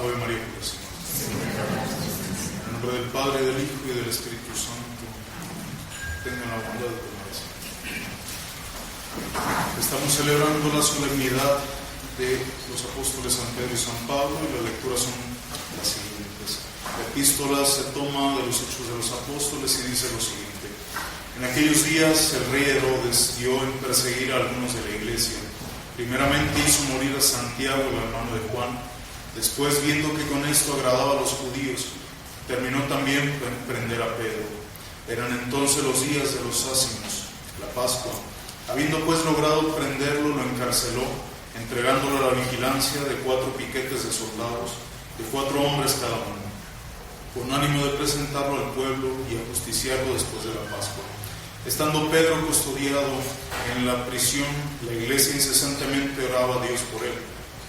Ave María Purísima. En el nombre del Padre, del Hijo y del Espíritu Santo, tengan la bondad de permanecer. Estamos celebrando la solemnidad de los apóstoles San Pedro y San Pablo, y las lecturas son las siguientes. La epístola se toma de los Hechos de los Apóstoles y dice lo siguiente: en aquellos días el rey Herodes dio en perseguir a algunos de la iglesia. Primeramente hizo morir a Santiago, el hermano de Juan. Después, viendo que con esto agradaba a los judíos, terminó también por prender a Pedro. Eran entonces los días de los Ázimos, la Pascua. Habiendo pues logrado prenderlo, lo encarceló, entregándolo a la vigilancia de 4 piquetes de soldados, de 4 hombres cada uno, con ánimo de presentarlo al pueblo y ajusticiarlo después de la Pascua. Estando Pedro custodiado en la prisión, la iglesia incesantemente oraba a Dios por él.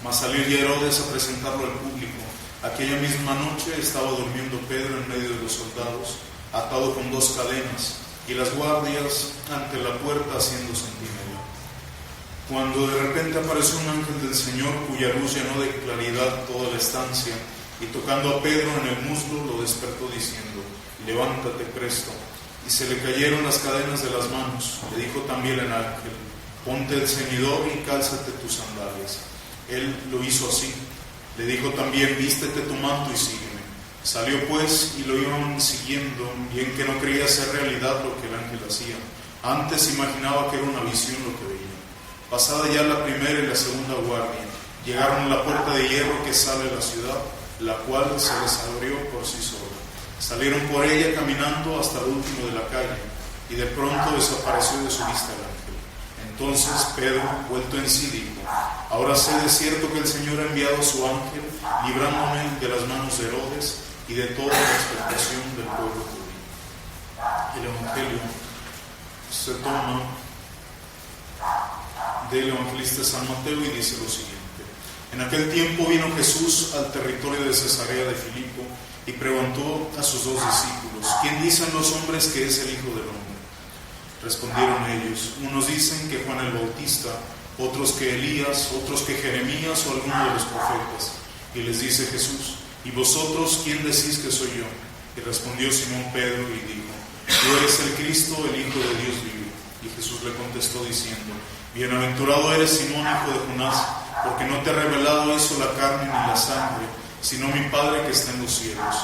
Mas salir ya Herodes a presentarlo al público. Aquella misma noche estaba durmiendo Pedro en medio de los soldados, atado con 2 cadenas, y las guardias ante la puerta haciendo centinela. Cuando de repente apareció un ángel del Señor, cuya luz llenó de claridad toda la estancia, y tocando a Pedro en el muslo, lo despertó diciendo: levántate presto. Y se le cayeron las cadenas de las manos. Le dijo también el ángel: ponte el ceñidor y cálzate tus sandalias. Él lo hizo así. Le dijo también: vístete tu manto y sígueme. Salió pues y lo iban siguiendo, bien que no creía ser realidad lo que el ángel hacía. Antes imaginaba que era una visión lo que veía. Pasada ya la primera y la segunda guardia, llegaron a la puerta de hierro que sale de la ciudad, la cual se les abrió por sí sola. Salieron por ella caminando hasta el último de la calle, y de pronto desapareció de su vista el ángel. Entonces Pedro, vuelto en sí, dijo: ahora sé de cierto que el Señor ha enviado a su ángel, librándome de las manos de Herodes y de toda la expectación del pueblo judío. El Evangelio se toma del evangelista San Mateo y dice lo siguiente: en aquel tiempo vino Jesús al territorio de Cesarea de Filipo y preguntó a sus 2 discípulos: ¿quién dicen los hombres que es el Hijo del Hombre? Respondieron ellos: unos dicen que Juan el Bautista, otros que Elías, otros que Jeremías o alguno de los profetas. Y les dice Jesús: ¿y vosotros quién decís que soy yo? Y respondió Simón Pedro y dijo: tú eres el Cristo, el Hijo de Dios vivo. Y Jesús le contestó diciendo: bienaventurado eres Simón, hijo de Jonás, porque no te ha revelado eso la carne ni la sangre, sino mi Padre que está en los cielos.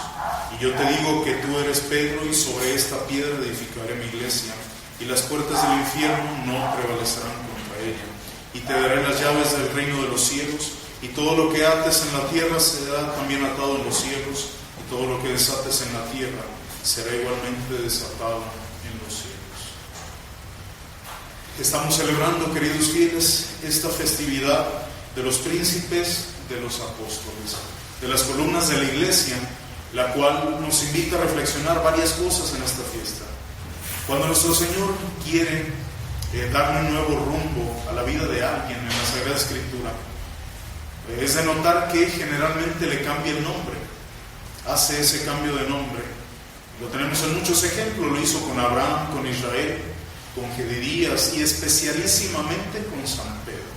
Y yo te digo que tú eres Pedro, y sobre esta piedra edificaré mi iglesia, y las puertas del infierno no prevalecerán contra ella. Y te daré las llaves del reino de los cielos, y todo lo que ates en la tierra será también atado en los cielos, y todo lo que desates en la tierra será igualmente desatado en los cielos. Estamos celebrando, queridos fieles, esta festividad de los príncipes de los apóstoles, de las columnas de la iglesia, la cual nos invita a reflexionar varias cosas en esta fiesta. Cuando nuestro Señor quiere darle un nuevo rumbo a la vida de alguien en la Sagrada Escritura, es de notar que generalmente le cambia el nombre, hace ese cambio de nombre. Lo tenemos en muchos ejemplos: lo hizo con Abraham, con Israel, con Gedías y especialísimamente con San Pedro.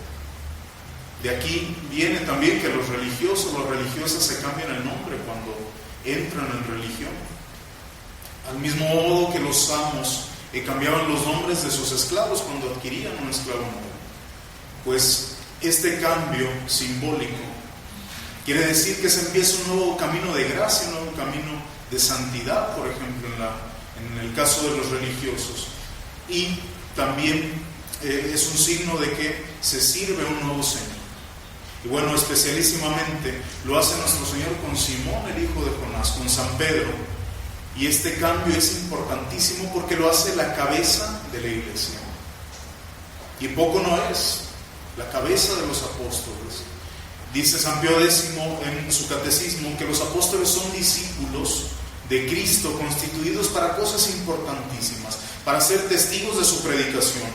De aquí viene también que los religiosos, las religiosas se cambian el nombre cuando entran en religión. Al mismo modo que los amos cambiaban los nombres de sus esclavos cuando adquirían un esclavo nuevo. Pues este cambio simbólico quiere decir que se empieza un nuevo camino de gracia, un nuevo camino de santidad, por ejemplo, en el caso de los religiosos. Y también es un signo de que se sirve un nuevo Señor. Y bueno, especialísimamente lo hace nuestro Señor con Simón, el hijo de Jonás, con San Pedro. Y este cambio es importantísimo porque lo hace la cabeza de la iglesia. Y poco no es, la cabeza de los apóstoles. Dice San Pío X en su catecismo que los apóstoles son discípulos de Cristo, constituidos para cosas importantísimas, para ser testigos de su predicación,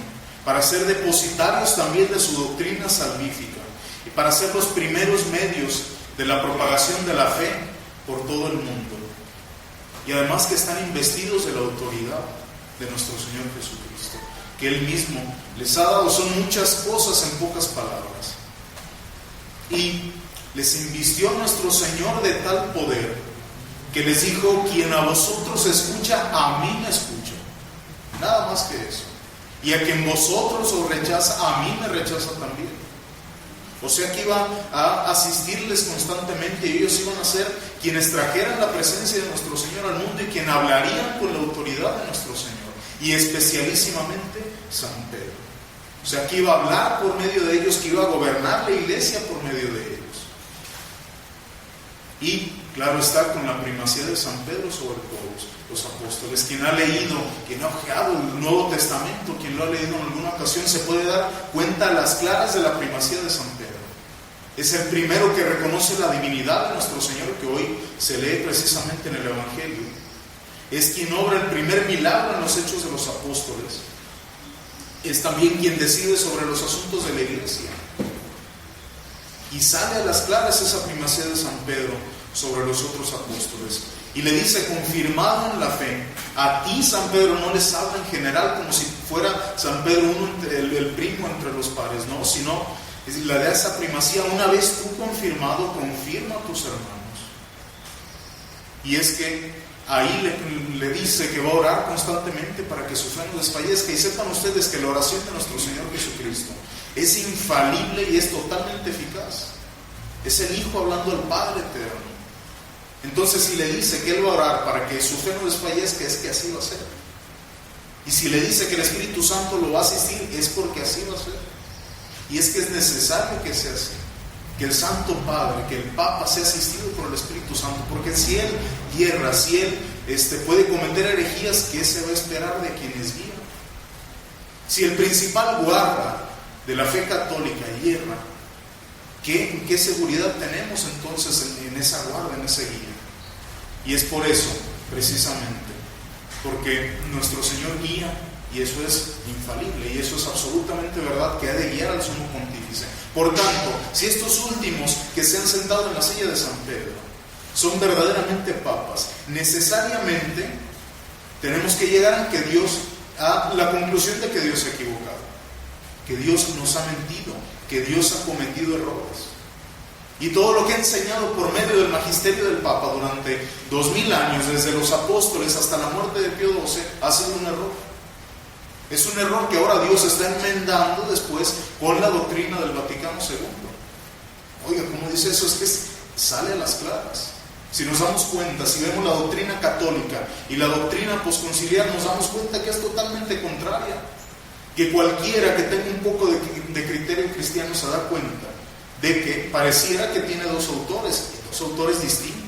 para ser depositarios también de su doctrina salvífica, y para ser los primeros medios de la propagación de la fe por todo el mundo. Y además que están investidos de la autoridad de nuestro Señor Jesucristo, que Él mismo les ha dado. Son muchas cosas en pocas palabras. Y les invistió nuestro Señor de tal poder que les dijo: quien a vosotros escucha, a mí me escucha. Nada más que eso. Y a quien vosotros os rechaza, a mí me rechaza también. O sea que iba a asistirles constantemente, y ellos iban a ser quienes trajeran la presencia de nuestro Señor al mundo y quien hablarían con la autoridad de nuestro Señor, y especialísimamente San Pedro. O sea que iba a hablar por medio de ellos, que iba a gobernar la iglesia por medio de ellos. Y claro está, con la primacía de San Pedro sobre todos los apóstoles. Quien ha leído, quien ha ojeado el Nuevo Testamento, quien lo ha leído en alguna ocasión, se puede dar cuenta a las claras de la primacía de San Pedro. Es el primero que reconoce la divinidad de nuestro Señor, que hoy se lee precisamente en el Evangelio. Es quien obra el primer milagro en los Hechos de los Apóstoles. Es también quien decide sobre los asuntos de la iglesia. Y sale a las claras esa primacía de San Pedro sobre los otros apóstoles. Y le dice, confirmado en la fe, a ti, San Pedro, no les habla en general como si fuera San Pedro el primo entre los pares, no, sino le da esa primacía. Una vez tú confirmado, confirma a tus hermanos. Y es que ahí le dice que va a orar constantemente para que su fe no desfallezca. Y sepan ustedes que la oración de nuestro Señor Jesucristo es infalible y es totalmente eficaz. Es el Hijo hablando al Padre eterno. Entonces, si le dice que Él va a orar para que su fe no desfallezca, es que así va a ser. Y si le dice que el Espíritu Santo lo va a asistir, es porque así va a ser. Y es que es necesario que sea así, que el Santo Padre, que el Papa sea asistido por el Espíritu Santo, porque si Él hierra, si Él puede cometer herejías, ¿qué se va a esperar de quienes guían? Si el principal guarda de la fe católica hierra, ¿qué seguridad tenemos entonces en esa guarda, en esa guía? Y es por eso, precisamente, porque nuestro Señor guía, y eso es infalible, y eso es absolutamente verdad, que ha de guiar al sumo pontífice. Por tanto, si estos últimos que se han sentado en la silla de San Pedro son verdaderamente papas, necesariamente tenemos que llegar a la conclusión de que Dios se ha equivocado, que Dios nos ha mentido, que Dios ha cometido errores. Y todo lo que ha enseñado por medio del magisterio del Papa durante 2000 años, desde los apóstoles hasta la muerte de Pío XII, ha sido un error. Es un error que ahora Dios está enmendando después con la doctrina del Vaticano II. Oiga, ¿cómo dice eso? Es que sale a las claras. Si nos damos cuenta, si vemos la doctrina católica y la doctrina posconciliar, nos damos cuenta que es totalmente contraria. Que cualquiera que tenga un poco de criterio cristiano se da cuenta de que pareciera que tiene dos autores distintos.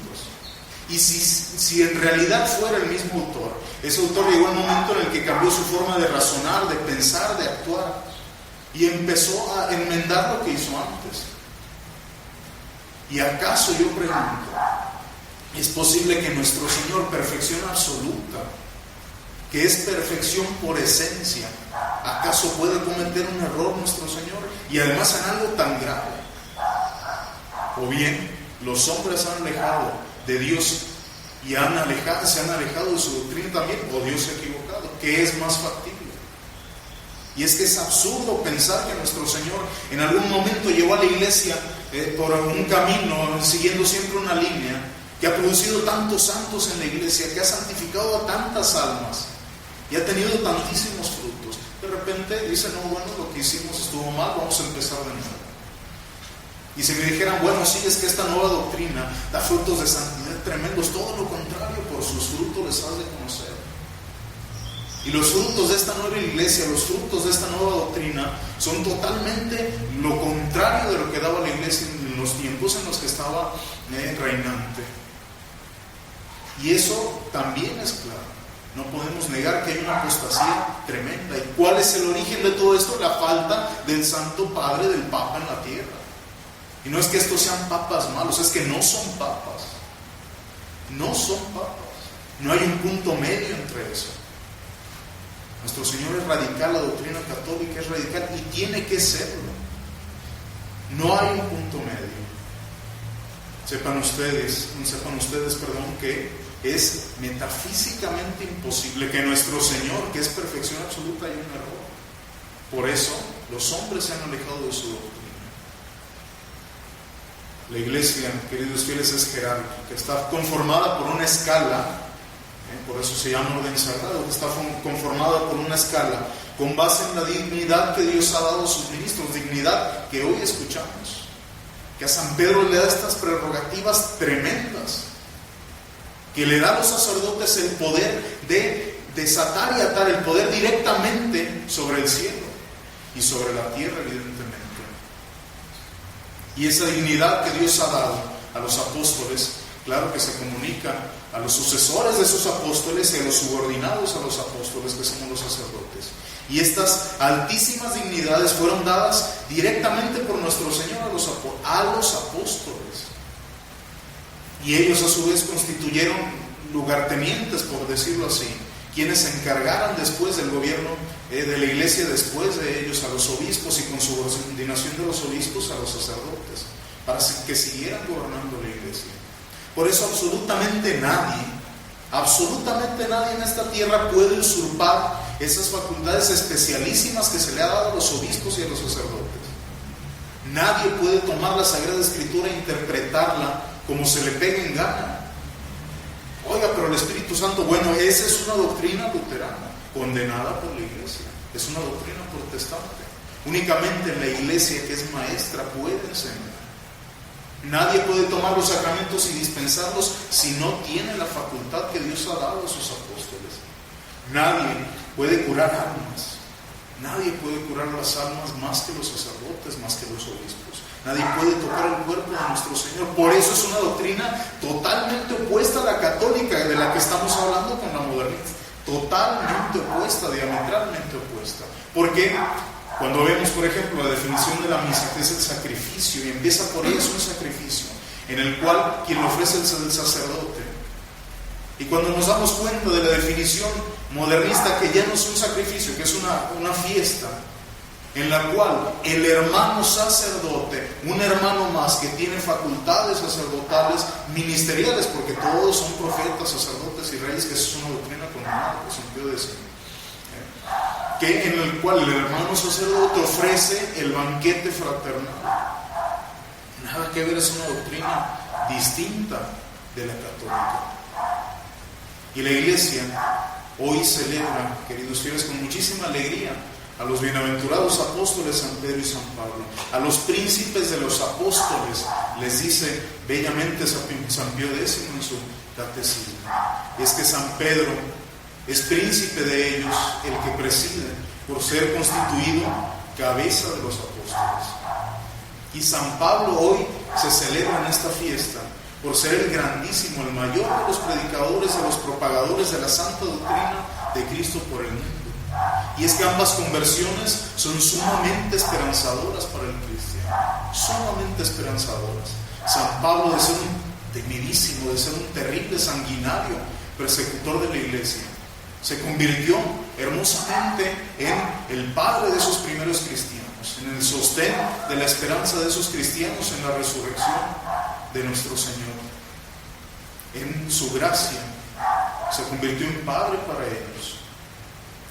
Y si en realidad fuera el mismo autor, ese autor llegó al momento en el que cambió su forma de razonar, de pensar, de actuar, y empezó a enmendar lo que hizo antes. ¿Y acaso, yo pregunto, es posible que nuestro Señor, perfección absoluta, que es perfección por esencia, acaso puede cometer un error nuestro Señor? Y además en algo tan grave. O bien, los hombres se han alejado de Dios y se han alejado de su doctrina también, o Dios se ha equivocado. ¿Qué es más factible? Y es que es absurdo pensar que nuestro Señor en algún momento llevó a la iglesia por un camino, siguiendo siempre una línea, que ha producido tantos santos en la iglesia, que ha santificado a tantas almas y ha tenido tantísimos frutos. De repente dice, no, bueno, lo que hicimos estuvo mal, vamos a empezar de nuevo. Y si me dijeran, bueno, sí, es que esta nueva doctrina da frutos de santidad tremendos, todo lo contrario, por sus frutos les has de conocer. Y los frutos de esta nueva iglesia, los frutos de esta nueva doctrina, son totalmente lo contrario de lo que daba la iglesia en los tiempos en los que estaba reinante. Y eso también es claro. No podemos negar que hay una apostasía tremenda. ¿Y cuál es el origen de todo esto? La falta del Santo Padre, del Papa en la tierra. Y no es que estos sean papas malos, es que no son papas. No son papas. No hay un punto medio entre eso. Nuestro Señor es radical, la doctrina católica es radical y tiene que serlo. No hay un punto medio. Sepan ustedes, que es metafísicamente imposible que nuestro Señor, que es perfección absoluta, haya un error. Por eso los hombres se han alejado de su doctrina. La iglesia, queridos fieles, es jerárquica, está conformada por una escala, por eso se llama orden sagrado, está conformada por una escala con base en la dignidad que Dios ha dado a sus ministros, dignidad que hoy escuchamos, que a San Pedro le da estas prerrogativas tremendas, que le da a los sacerdotes el poder de desatar y atar, el poder directamente sobre el cielo y sobre la tierra, evidentemente. Y esa dignidad que Dios ha dado a los apóstoles, claro que se comunica a los sucesores de esos apóstoles y a los subordinados a los apóstoles, que somos los sacerdotes. Y estas altísimas dignidades fueron dadas directamente por nuestro Señor a los apóstoles. Y ellos a su vez constituyeron lugartenientes, por decirlo así, quienes se encargaran después del gobierno de la iglesia, después de ellos a los obispos, y con subordinación de los obispos a los sacerdotes, para que siguieran gobernando la iglesia. Por eso absolutamente nadie en esta tierra puede usurpar esas facultades especialísimas que se le ha dado a los obispos y a los sacerdotes. Nadie puede tomar la Sagrada Escritura e interpretarla como se le pegue en gana. Oiga, pero el Espíritu Santo, bueno, esa es una doctrina luterana, condenada por la iglesia, es una doctrina protestante. Únicamente la iglesia, que es maestra, puede enseñar. Nadie puede tomar los sacramentos y dispensarlos si no tiene la facultad que Dios ha dado a sus apóstoles. Nadie puede curar almas. Nadie puede curar las almas más que los sacerdotes, más que los obispos. Nadie puede tocar el cuerpo de nuestro Señor. Por eso es una doctrina totalmente opuesta a la católica, de la que estamos hablando con la modernidad. Totalmente opuesta, diametralmente opuesta. Porque cuando vemos, por ejemplo, la definición de la misa, que es el sacrificio, y empieza por ahí, es un sacrificio en el cual quien lo ofrece es el sacerdote. Y cuando nos damos cuenta de la definición modernista, que ya no es un sacrificio, que es una fiesta, en la cual el hermano sacerdote, un hermano más que tiene facultades sacerdotales, ministeriales, porque todos son profetas, sacerdotes y reyes, que eso es una doctrina condenada, por San Pío X, que en el cual el hermano sacerdote ofrece el banquete fraternal. Nada que ver, es una doctrina distinta de la católica. Y la iglesia hoy celebra, queridos fieles, con muchísima alegría a los bienaventurados apóstoles San Pedro y San Pablo, a los príncipes de los apóstoles, les dice bellamente San Pío X en su catecismo. Es que San Pedro es príncipe de ellos, el que preside, por ser constituido cabeza de los apóstoles. Y San Pablo hoy se celebra en esta fiesta por ser el grandísimo, el mayor de los predicadores, de los propagadores de la santa doctrina de Cristo por el mundo. Y es que ambas conversiones son sumamente esperanzadoras para el cristiano, sumamente esperanzadoras. San Pablo, de ser un temidísimo, de ser un terrible sanguinario persecutor de la iglesia, se convirtió hermosamente en el padre de esos primeros cristianos, en el sostén de la esperanza de esos cristianos en la resurrección de nuestro Señor. En su gracia se convirtió en padre para ellos.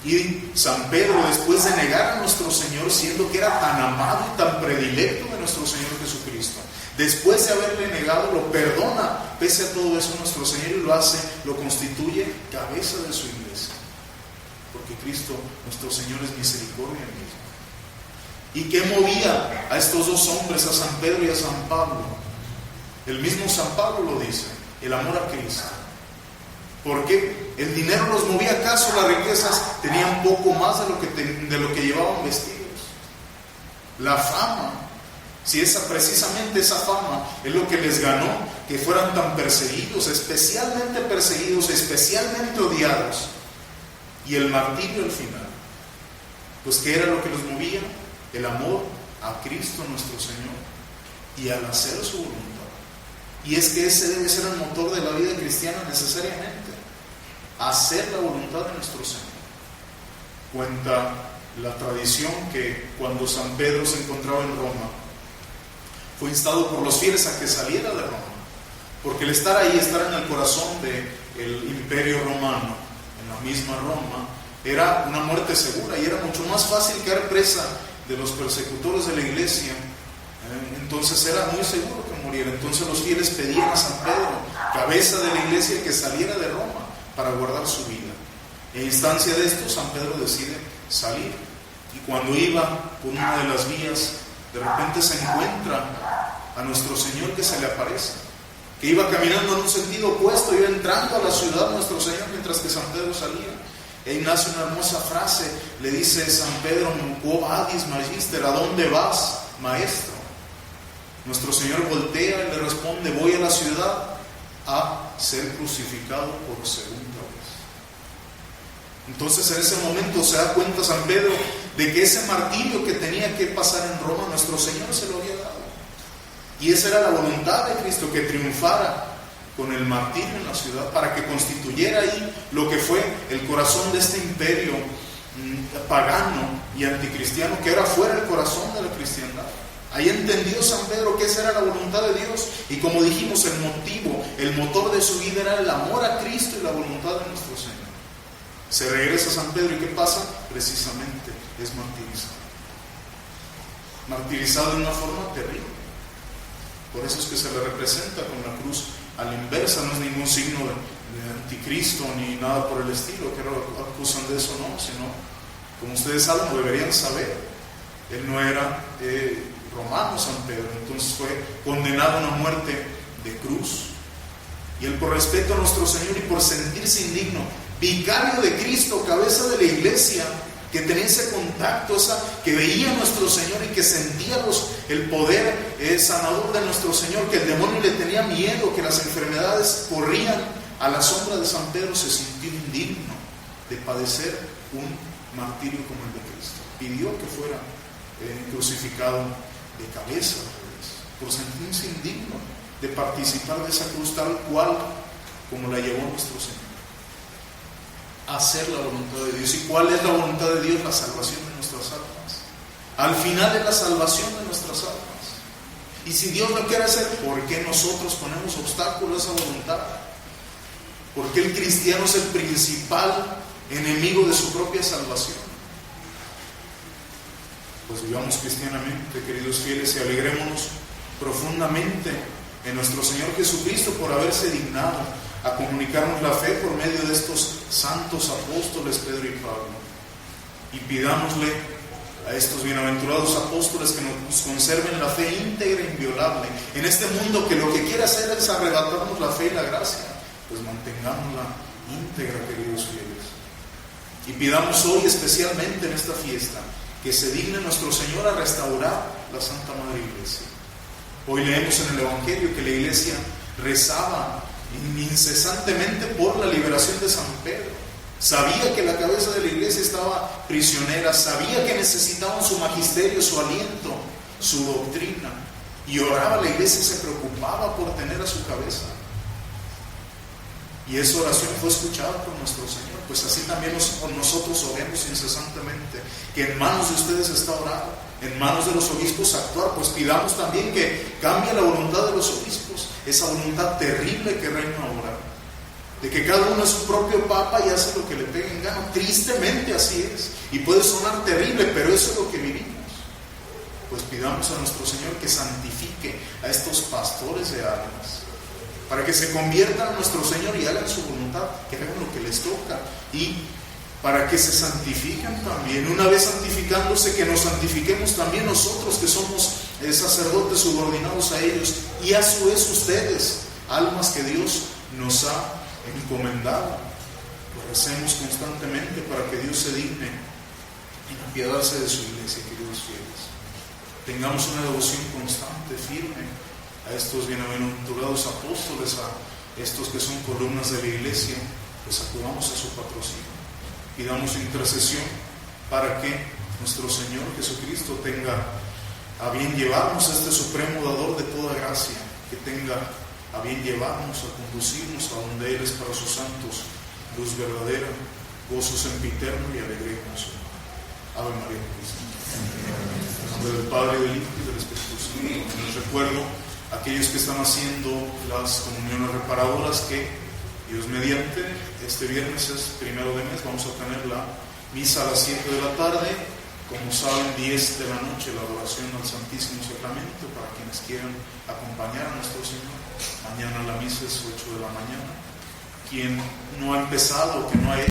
Y San Pedro, después de negar a nuestro Señor, siendo que era tan amado y tan predilecto de nuestro Señor Jesucristo, después de haberle negado, lo perdona, pese a todo eso, nuestro Señor, y lo constituye cabeza de su iglesia. Porque Cristo, nuestro Señor, es misericordia misma. ¿Y qué movía a estos dos hombres, a San Pedro y a San Pablo? El mismo San Pablo lo dice: el amor a Cristo. ¿Por qué? ¿El dinero los movía? ¿Acaso las riquezas tenían poco más de lo que llevaban vestidos? La fama, si precisamente esa fama es lo que les ganó que fueran tan perseguidos, especialmente odiados, y el martirio al final. Pues ¿qué era lo que los movía? El amor a Cristo nuestro Señor y al hacer su voluntad. Y es que ese debe ser el motor de la vida cristiana necesariamente, hacer la voluntad de nuestro Señor. Cuenta la tradición que cuando San Pedro se encontraba en Roma, fue instado por los fieles a que saliera de Roma, porque el estar ahí, estar en el corazón del imperio romano, en la misma Roma, era una muerte segura, y era mucho más fácil quedar presa de los persecutores de la iglesia Entonces era muy seguro que muriera. Entonces los fieles pedían a San Pedro, cabeza de la iglesia, que saliera de Roma para guardar su vida. En instancia de esto, San Pedro decide salir. Y cuando iba por una de las vías, de repente se encuentra a nuestro Señor, que se le aparece, que iba caminando en un sentido opuesto, iba entrando a la ciudad nuestro Señor, mientras que San Pedro salía. E nace una hermosa frase, le dice San Pedro: "Quo vadis, magister", ¿a dónde vas, maestro? Nuestro Señor voltea y le responde: voy a la ciudad a ser crucificado por segunda vez. Entonces en ese momento se da cuenta San Pedro de que ese martirio que tenía que pasar en Roma, nuestro Señor se lo había dado. Y esa era la voluntad de Cristo, que triunfara con el martirio en la ciudad, para que constituyera ahí lo que fue el corazón de este imperio pagano y anticristiano, que era fuera el corazón de la cristiandad. Ahí entendió San Pedro que esa era la voluntad de Dios, y como dijimos, el motor de su vida era el amor a Cristo y la voluntad de nuestro Señor. Se regresa a San Pedro, y ¿qué pasa? Precisamente es martirizado. Martirizado de una forma terrible. Por eso es que se le representa con la cruz a la inversa. No es ningún signo de anticristo ni nada por el estilo, que acusan de eso, no, sino, como ustedes saben, lo deberían saber, él no era romano, San Pedro. Entonces fue condenado a una muerte de cruz, y él, por respeto a nuestro Señor y por sentirse indigno, vicario de Cristo, cabeza de la iglesia, que tenía ese contacto, que veía a nuestro Señor y que sentía el poder sanador de nuestro Señor, que el demonio le tenía miedo, que las enfermedades corrían a la sombra de San Pedro, se sintió indigno de padecer un martirio como el de Cristo. Pidió que fuera crucificado de cabeza, por sentirse indigno de participar de esa cruz tal cual como la llevó nuestro Señor. Hacer la voluntad de Dios. ¿Y cuál es la voluntad de Dios? La salvación de nuestras almas. Al final es la salvación de nuestras almas. Y si Dios lo quiere hacer, ¿por qué nosotros ponemos obstáculos a esa voluntad? ¿Por qué el cristiano es el principal enemigo de su propia salvación? Pues vivamos cristianamente, queridos fieles, y alegrémonos profundamente en nuestro Señor Jesucristo por haberse dignado a comunicarnos la fe por medio de estos santos apóstoles Pedro y Pablo. Y pidámosle a estos bienaventurados apóstoles que nos conserven la fe íntegra e inviolable en este mundo que lo que quiere hacer es arrebatarnos la fe y la gracia. Pues mantengámosla íntegra, queridos fieles. Y pidamos hoy, especialmente en esta fiesta, que se digne nuestro Señor a restaurar la Santa Madre Iglesia. Hoy leemos en el Evangelio que la Iglesia rezaba incesantemente por la liberación de San Pedro. Sabía que la cabeza de la iglesia estaba prisionera, sabía que necesitaban su magisterio, su aliento, su doctrina, y oraba. La iglesia se preocupaba por tener a su cabeza, y esa oración fue escuchada por nuestro Señor. Pues así también nosotros oremos incesantemente, que en manos de ustedes está orado, en manos de los obispos actuar. Pues pidamos también que cambie la voluntad de los obispos, esa voluntad terrible que reina ahora, de que cada uno es su propio papa y hace lo que le pegue en gana. Tristemente así es, y puede sonar terrible, pero eso es lo que vivimos. Pues pidamos a nuestro Señor que santifique a estos pastores de almas, para que se conviertan a nuestro Señor y hagan su voluntad, que hagan lo que les toca, y para que se santifiquen también. Una vez santificándose, que nos santifiquemos también nosotros, que somos sacerdotes subordinados a ellos, y a su vez ustedes, almas que Dios nos ha encomendado. Pues recemos constantemente para que Dios se digne en apiadarse de su iglesia, queridos fieles. Tengamos una devoción constante, firme, a estos bienaventurados apóstoles, a estos que son columnas de la iglesia. Pues acudamos a su patrocinio, pidamos intercesión para que nuestro Señor Jesucristo tenga a bien llevarnos a este supremo dador de toda gracia, que tenga a bien llevarnos, a conducirnos a donde Él es para sus santos, luz verdadera, gozo sempiterno y alegría consuelo. Ave María Purísima. En nombre del Padre, del Hijo y del Espíritu Santo. Les recuerdo a aquellos que están haciendo las comuniones reparadoras que, Dios mediante, este viernes es 1 de mes, vamos a tener la misa a las 7 de la tarde Como saben, 10 de la noche la adoración al Santísimo Sacramento para quienes quieran acompañar a nuestro Señor. Mañana la misa es 8 de la mañana. Quien no ha empezado, que no ha